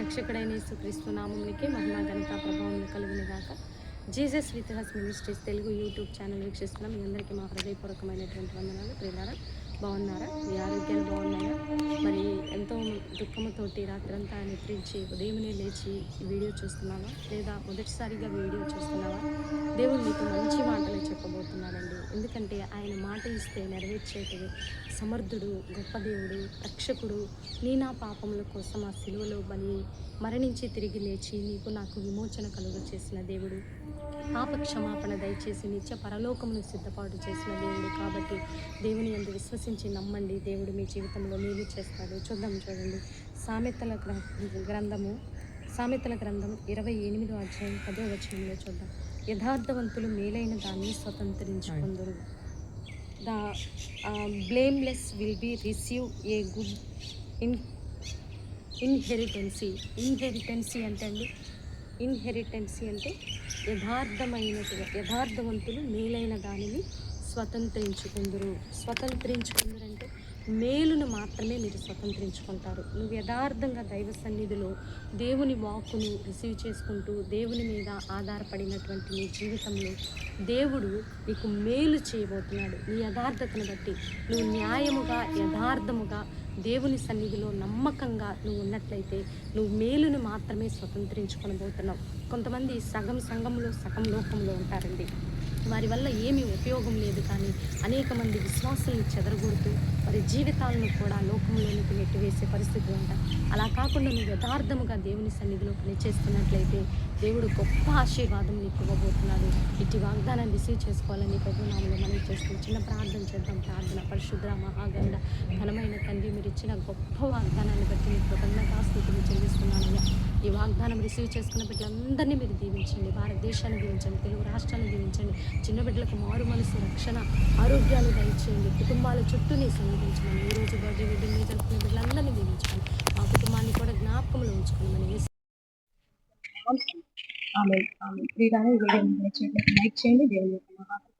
రక్షకుడైన యేసుక్రీస్తు నామమునికే మహిమ ఘనత ప్రభావములు కలుగును గాక. Jesus with has ministries Telugu YouTube channel వీక్షిస్తున్న మీ అందరికీ మా హృదయపూర్వకమైనటువంటి వందనాలు. ప్రియులారా, బాగున్నారా? మీ ఆరోగ్యాలు బాగున్నాయా? మరి ఎంతో దుఃఖముతోటి రాత్రంతా నిద్రించి ఉదయమునే లేచి ఈ వీడియో చూస్తున్నావా, లేదా మొదటిసారిగా వీడియో చూస్తున్నావా? దేవుడు నీతో మంచి మాటలు చెప్పబోతున్నాడండి. ఎందుకంటే ఆయన మాట ఇస్తే నెరవేర్చేటివి సమర్థుడు, గొప్ప దేవుడు, రక్షకుడు. నా పాపముల కోసం ఆ సిలువలో బలి మరణించి తిరిగి లేచి నీకు నాకు విమోచన కలుగ చేసిన దేవుడు, పాప క్షమాపణ దయచేసి నిత్య పరలోకమును సిద్ధపాటు చేసిన దేవుడు. కాబట్టి దేవుని యందు విశ్వసించి నమ్మండి, దేవుడు మీ జీవితంలో మేలు చేస్తాడు. చూడండి, సామెతల గ్రంథం 28వ అధ్యాయం 10వ వచనంలో చూద్దాం. యథార్థవంతులు మేలైన దాన్ని స్వతంత్రించుకుందరు. The blameless will be receive a good inheritance అంటే యథార్థవంతులు మేలైన దానిని స్వతంత్రించుకుందరు అంటే మేలును మాత్రమే మీరు స్వతంత్రించుకుంటారు. నువ్వు యథార్థంగా దైవ సన్నిధిలో దేవుని వాక్కును రిసీవ్ చేసుకుంటూ దేవుని మీద ఆధారపడినటువంటి నీ జీవితంలో దేవుడు నీకు మేలు చేయబోతున్నాడు. నీ యథార్థతను బట్టి నువ్వు న్యాయముగా యథార్థముగా దేవుని సన్నిధిలో నమ్మకంగా నువ్వు ఉన్నట్లయితే నువ్వు మేలును మాత్రమే స్వతంత్రించుకొనబోతున్నావు. కొంతమంది సగం సంఘంలో సగం లోకంలో ఉంటారండి. వారి వల్ల ఏమీ ఉపయోగం లేదు, కానీ అనేక మంది విశ్వాసాలను చెదరగొడుతూ వారి జీవితాలను కూడా లోకంలోనికి నెట్టివేసే పరిస్థితి ఉంటాయి. అలా కాకుండా నువ్వు యథార్థముగా దేవుని సన్నిధిలో పనిచేస్తున్నట్లయితే దేవుడు గొప్ప ఆశీర్వాదం నీకు ఇవ్వబోతున్నాడు. ఇటు వాగ్దానాన్ని రిసీవ్ చేసుకోవాలని ప్రభునామలో మనం చేసుకుని చిన్న ప్రార్థన చేద్దాం. ప్రార్థన. పరిశుద్ర మహాగండ ఘనమైన తండ్రి, మీరు ఇచ్చిన గొప్ప వాగ్దానాన్ని బట్టి మీకు కృతజ్ఞతాస్తుతులు చెల్లిస్తున్నానయ్యా. ఈ వాగ్దానం రిసీవ్ చేసుకున్న బిడ్డలందరినీ మీరు దీవించండి. భారతదేశాన్ని దీవించండి, తెలుగు రాష్ట్రాలను దీవించండి. చిన్న బిడ్డలకు మారు మనసు, రక్షణ, ఆరోగ్యాలు దయచేయండి. కుటుంబాల చుట్టూ నీ సన్నిధించమని, ఈరోజు బర్త్డే వెడ్డింగ్ జరుపుకునే బిడ్డలందరినీ దీవించమని, మా కుటుంబాన్ని కూడా జ్ఞాపకంలో ఉంచుకోమని. లైక్ చేయండి. దేవుని యొక్క మహాకృప